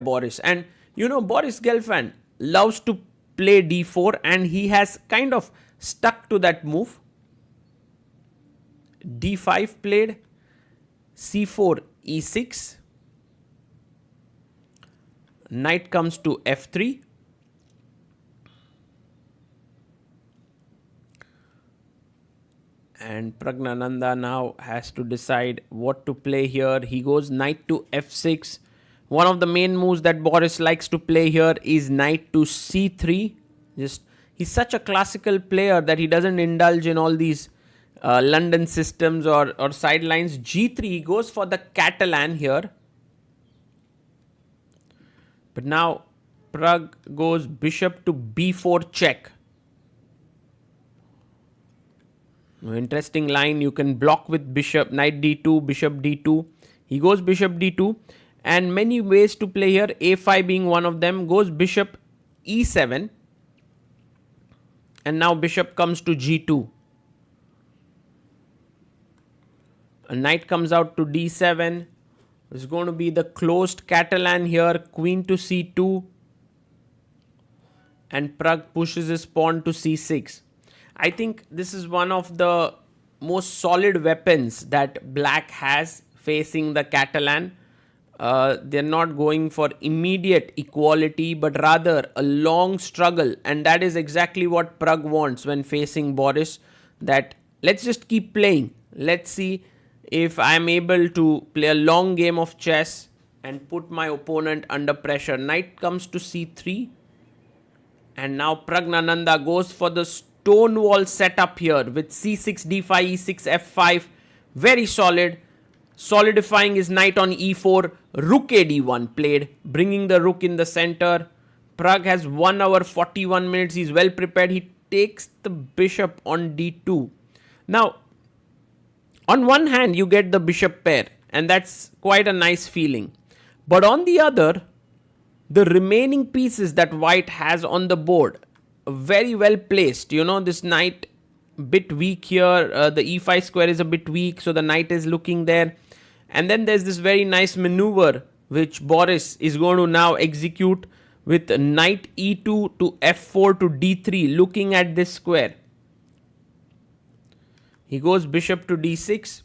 Boris. And Boris Gelfand loves to play d4 and he has kind of stuck to that move. d5 played, c4, e6. Knight comes to f3. And Praggnanandhaa now has to decide what to play here. He goes knight to f6. One of the main moves that Boris likes to play here is knight to c3. He's such a classical player that he doesn't indulge in all these London systems or sidelines. g3, he goes for the Catalan here. But now Pragg goes bishop to b4 check. Interesting line. You can block with bishop, knight d2, bishop d2. He goes bishop d2. And many ways to play here, a5 being one of them. Goes bishop e7. And now bishop comes to g2. A knight comes out to d7. It's going to be the closed Catalan here. Queen to c2. And Pragg pushes his pawn to c6. I think this is one of the most solid weapons that Black has facing the Catalan. They're not going for immediate equality, but rather a long struggle. And that is exactly what Pragg wants when facing Boris. That let's just keep playing. Let's see if I'm able to play a long game of chess and put my opponent under pressure. Knight comes to c3. And now Praggnanandhaa goes for the Stonewall setup here with c6, d5, e6, f5. Very solid. Solidifying his knight on e4. Rook ad1 played, bringing the rook in the center. Pragg has 1 hour 41 minutes. He's well prepared. He takes the bishop on d2. Now, on one hand, you get the bishop pair, and that's quite a nice feeling. But on the other, the remaining pieces that white has on the board, very well placed. This knight bit weak here. The e5 square is a bit weak, so the knight is looking there. And then there's this very nice maneuver which Boris is going to now execute with knight e2 to f4 to d3, looking at this square. He goes bishop to d6.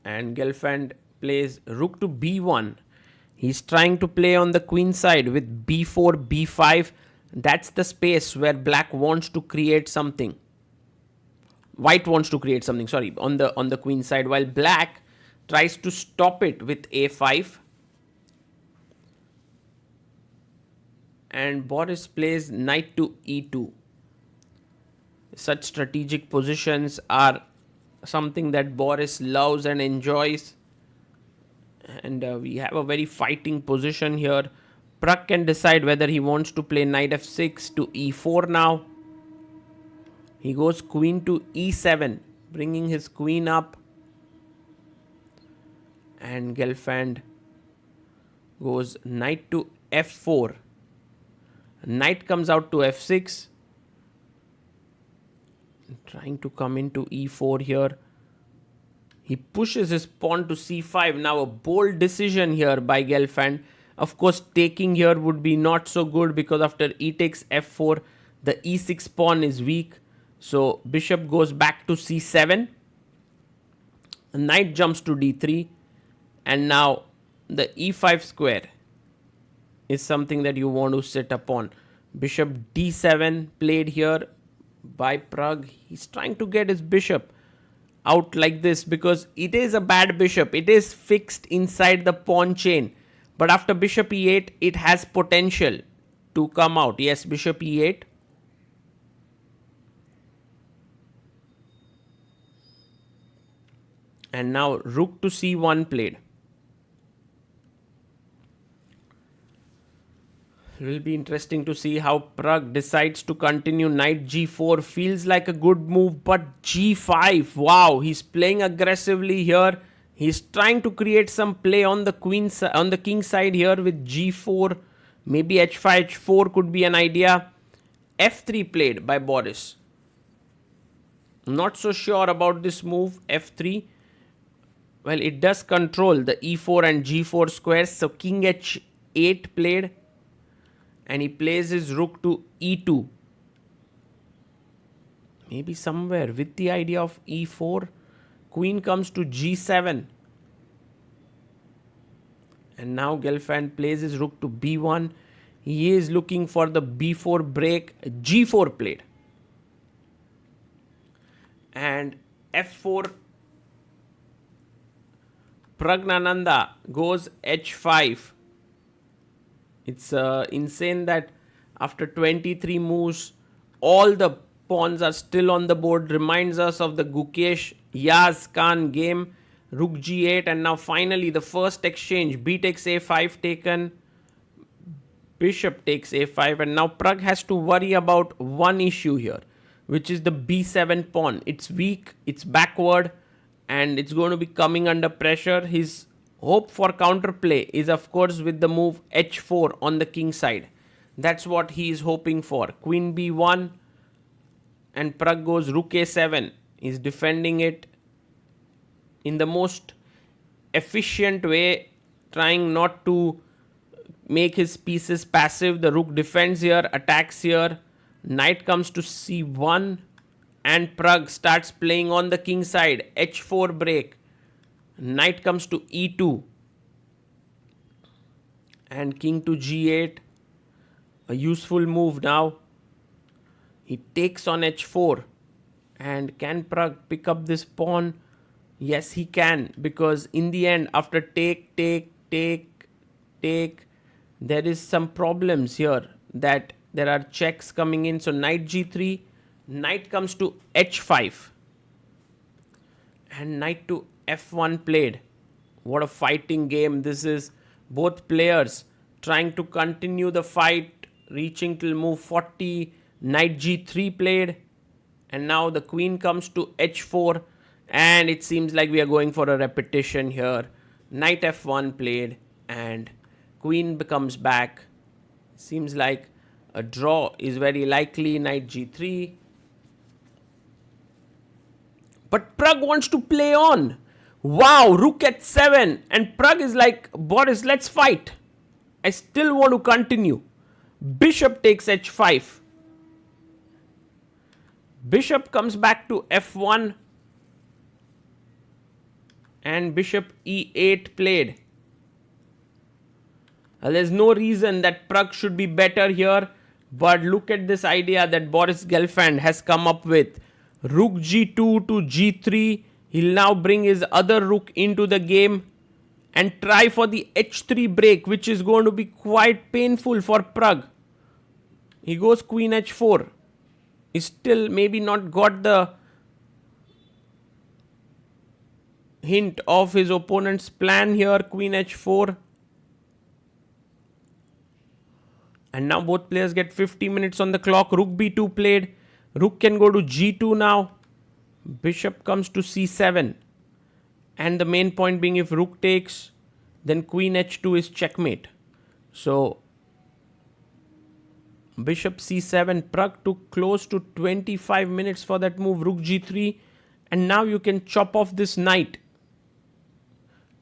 And Gelfand plays rook to b1. He's trying to play on the queen side with b4, b5. That's the space where Black wants to create something. White wants to create something, sorry, on the queen side, while Black tries to stop it with a5. And Boris plays knight to e2. Such strategic positions are something that Boris loves and enjoys. And we have a very fighting position here. Pragg can decide whether he wants to play knight f6 to e4 now. He goes queen to e7, bringing his queen up. And Gelfand goes knight to f4. Knight comes out to f6. Trying to come into e4 here. He pushes his pawn to c5. Now a bold decision here by Gelfand. Of course, taking here would be not so good because after e takes f4, the e6 pawn is weak. So bishop goes back to c7. Knight jumps to d3. And now the e5 square is something that you want to sit upon. Bishop d7 played here by Pragg. He's trying to get his bishop out like this because it is a bad bishop. It is fixed inside the pawn chain. But after bishop e8, it has potential to come out. Yes, bishop e8. And now rook to c1 played. It will be interesting to see how Pragg decides to continue. Knight g4 feels like a good move, but g5, wow, he's playing aggressively here. He's trying to create some play on the king side here with g4. Maybe h5, h4 could be an idea. f3 played by Boris. Not so sure about this move, f3. Well, it does control the e4 and g4 squares. So king h8 played. And he plays his rook to e2. Maybe somewhere with the idea of e4. Queen comes to g7. And now Gelfand plays his rook to b1. He is looking for the b4 break. g4 played. And f4. Praggnanandhaa goes h5. It's insane that after 23 moves, all the pawns are still on the board. Reminds us of the Gukesh Yaz Khan game. Rook g8, and now finally the first exchange. B takes a5 taken. Bishop takes a5, and now Pragg has to worry about one issue here, which is the b7 pawn. It's weak, it's backward, and it's going to be coming under pressure. His hope for counterplay is, of course, with the move h4 on the king side. That's what he is hoping for. Queen b1, and Pragg goes rook a7. He's defending it in the most efficient way, trying not to make his pieces passive. The rook defends here, attacks here. Knight comes to c1, and Pragg starts playing on the king side. h4 break. Knight comes to e2. And king to g8. A useful move now. He takes on h4. And can Pragg pick up this pawn? Yes, he can. Because in the end, after take, there is some problems here. That there are checks coming in. So knight g3. Knight comes to h5. And knight to f1 played. What a fighting game this is. Both players trying to continue the fight, reaching till move 40. Knight g3 played. And now the queen comes to h4. And it seems like we are going for a repetition here. Knight f1 played. And queen becomes back. Seems like a draw is very likely. Knight g3. But Pragg wants to play on. Wow, rook at 7. And Pragg is like, Boris, let's fight. I still want to continue. Bishop takes h5. Bishop comes back to f1. And bishop e8 played. There's no reason that Pragg should be better here. But look at this idea that Boris Gelfand has come up with. Rook g2 to g3. He'll now bring his other rook into the game and try for the h3 break, which is going to be quite painful for Pragg. He goes queen h4. He's still maybe not got the hint of his opponent's plan here. Queen h4. And now both players get 50 minutes on the clock. Rook b2 played. Rook can go to g2 now. Bishop comes to c7. And the main point being, if rook takes, then queen h2 is checkmate. So bishop c7. Pragg took close to 25 minutes for that move. Rook g3. And now you can chop off this knight.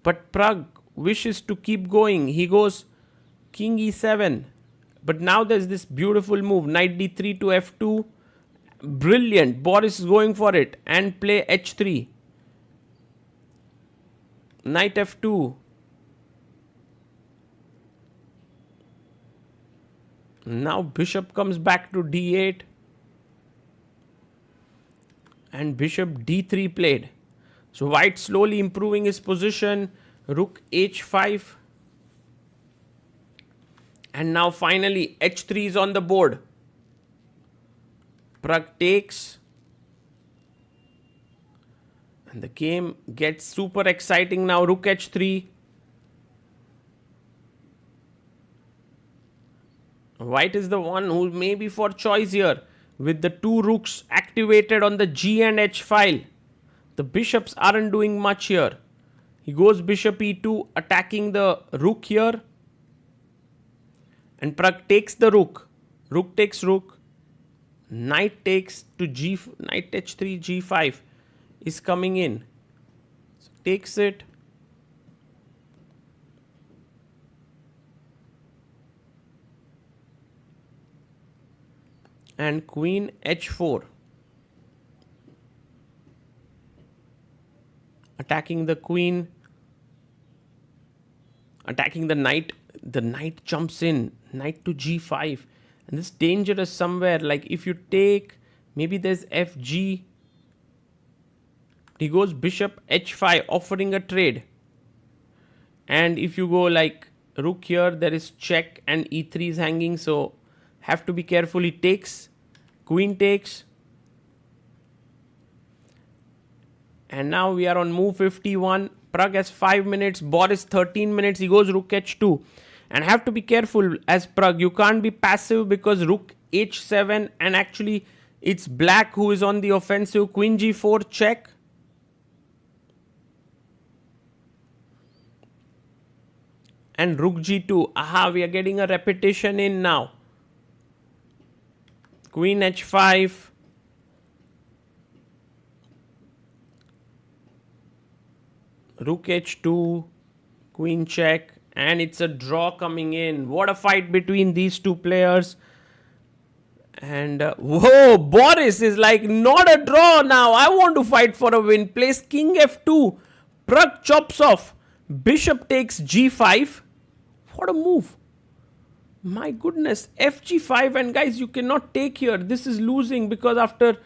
But Pragg wishes to keep going. He goes king e7. But now there's this beautiful move. Knight d3 to f2. Brilliant. Boris is going for it. And play h3. Knight f2. Now bishop comes back to d8. And bishop d3 played. So white slowly improving his position. Rook h5. And now finally h3 is on the board. Pragg takes. And the game gets super exciting now. Rook h3. White is the one who may be for choice here. With the two rooks activated on the g and h file. The bishops aren't doing much here. He goes bishop e2, attacking the rook here. And Pragg takes the rook. Rook takes rook. Knight takes to knight h3, g5 is coming in. So takes it. And queen h4. Attacking the queen. Attacking the knight. The knight jumps in. Knight to g5. And this is dangerous somewhere. Like if you take, maybe there's fg. He goes bishop h5, offering a trade. And if you go like rook here, there is check and e3 is hanging. So have to be careful. He takes. Queen takes. And now we are on move 51. Pragg has 5 minutes. Boris 13 minutes. He goes rook h2. And have to be careful as Pragg. You can't be passive because rook h7. And actually it's black who is on the offensive. Queen g4 check. And rook g2. Aha, we are getting a repetition in now. Queen h5. Rook h2. Queen check. And it's a draw coming in. What a fight between these two players. And whoa, Boris is like, not a draw now. I want to fight for a win. Plays king f2. Pragg chops off. Bishop takes g5. What a move. My goodness. fg5. And guys, you cannot take here. This is losing because after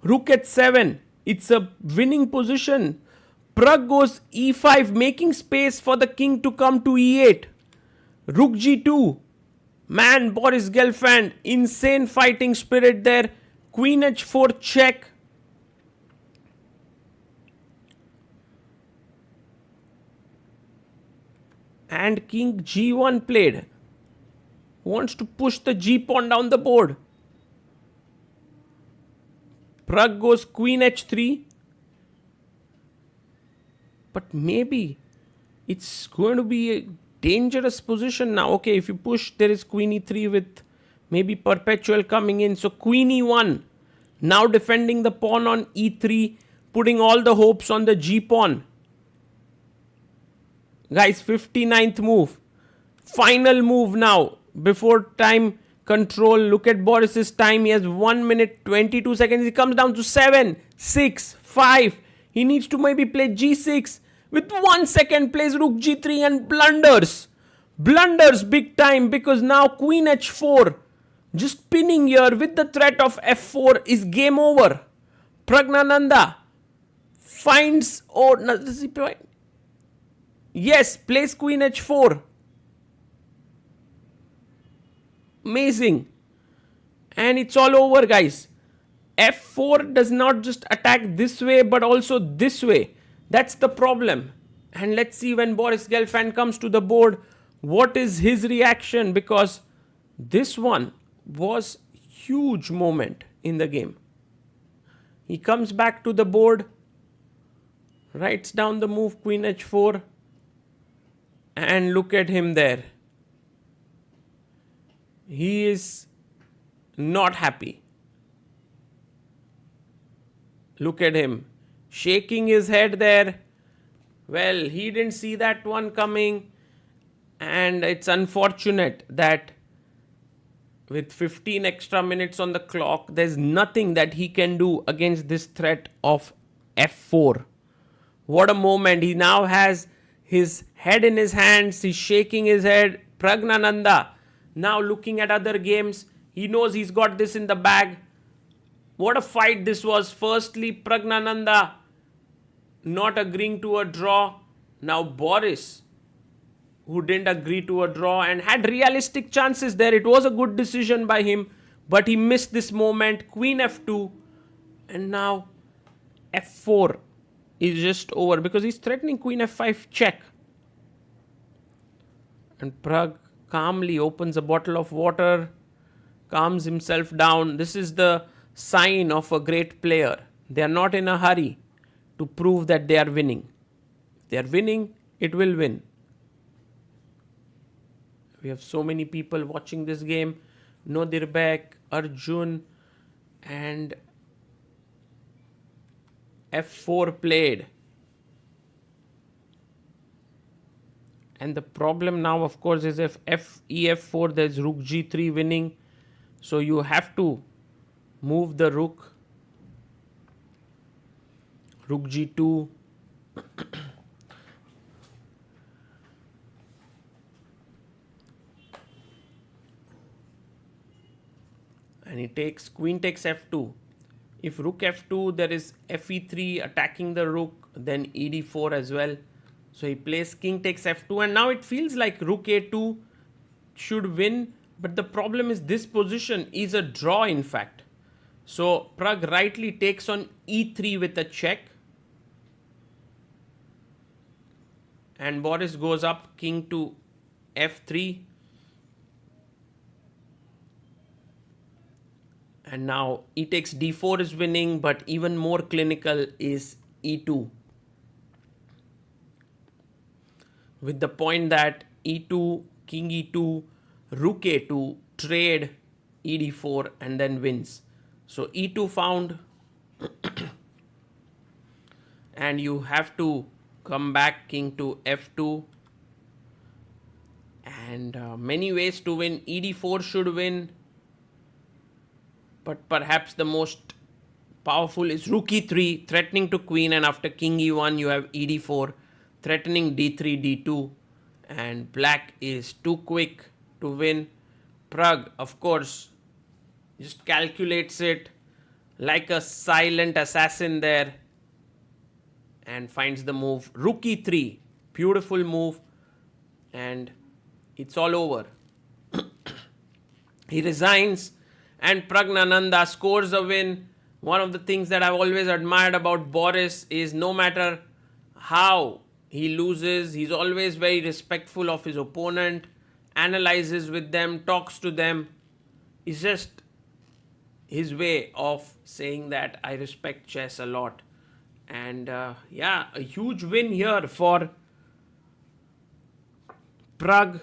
rook h7, it's a winning position. Pragg goes e5, making space for the king to come to e8. Rook g2. Man, Boris Gelfand, insane fighting spirit there. Queen h4 check. And king g1 played. Wants to push the g pawn down the board. Pragg goes queen h3. But maybe it's going to be a dangerous position now. Okay, if you push, there is queen e3 with maybe perpetual coming in. So queen e1. Now defending the pawn on e3. Putting all the hopes on the g pawn. Guys, 59th move. Final move now. Before time control. Look at Boris's time. He has 1 minute 22 seconds. He comes down to 7, 6, 5. He needs to maybe play g6. With 1 second plays rook g3 and blunders. Blunders big time because now queen h4. Just pinning here with the threat of f4 is game over. Praggnanandhaa finds... Oh, no, this is... Yes, plays queen h4. Amazing. And it's all over, guys. f4 does not just attack this way, but also this way. That's the problem. And let's see when Boris Gelfand comes to the board, what is his reaction? Because this one was huge moment in the game. He comes back to the board, writes down the move queen h4. And look at him there. He is not happy. Look at him. Shaking his head there. Well, he didn't see that one coming. And it's unfortunate that with 15 extra minutes on the clock, there's nothing that he can do against this threat of f4. What a moment. He now has his head in his hands. He's shaking his head. Praggnanandhaa now looking at other games. He knows he's got this in the bag. What a fight this was. Firstly, Praggnanandhaa not agreeing to a draw. Now Boris, who didn't agree to a draw and had realistic chances there. It was a good decision by him, but he missed this moment. Queen f2. And now f4 is just over because he's threatening queen f5 check. And Pragg calmly opens a bottle of water, calms himself down. This is the sign of a great player. They are not in a hurry to prove that they are winning. If they are winning, it will win. We have so many people watching this game. Nodirbek, Arjun, and f4 played. And the problem now, of course, is if ef4, there's rook g3 winning. So you have to move the rook. Rook g2. And he takes, queen takes f2. If rook f2, there is fe3 attacking the rook, then ed4 as well. So he plays king takes f2, and now it feels like rook a2 should win, but the problem is this position is a draw in fact. So Pragg rightly takes on e3 with a check, and Boris goes up king to f3, and now e takes d4 is winning, but even more clinical is e2, with the point that e2, king e2, rook a2, trade ed4 and then wins. So e2 found, and you have to come back king to f2, and many ways to win. ed4 should win, but perhaps the most powerful is rook e3, threatening to queen, and after king e1 you have ed4 threatening d3 d2, and black is too quick to win. Pragg, of course, just calculates it like a silent assassin there and finds the move rook e3, beautiful move, and it's all over. He resigns, and Praggnanandhaa scores a win. One of the things that I've always admired about Boris is no matter how he loses, he's always very respectful of his opponent, analyzes with them, talks to them. It's just his way of saying that I respect chess a lot. And yeah, a huge win here for Pragg,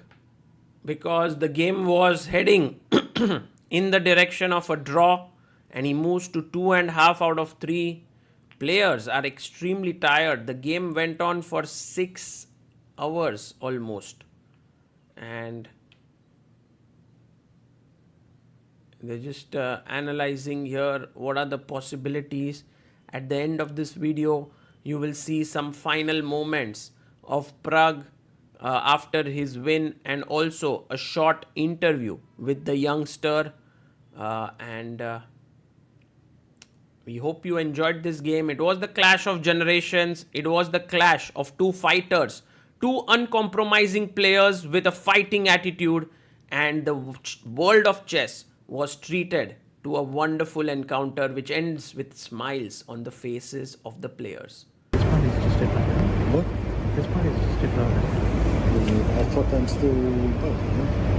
because the game was heading in the direction of a draw, and he moves to 2.5 out of 3. Players are extremely tired. The game went on for 6 hours almost, and they're just analyzing here what are the possibilities. At the end of this video, you will see some final moments of Pragg after his win, and also a short interview with the youngster. We hope you enjoyed this game. It was the clash of generations. It was the clash of two fighters, two uncompromising players with a fighting attitude, and the world of chess was treated to a wonderful encounter which ends with smiles on the faces of the players. This part is just different. What? This part is just different. I thought I'm still both, no?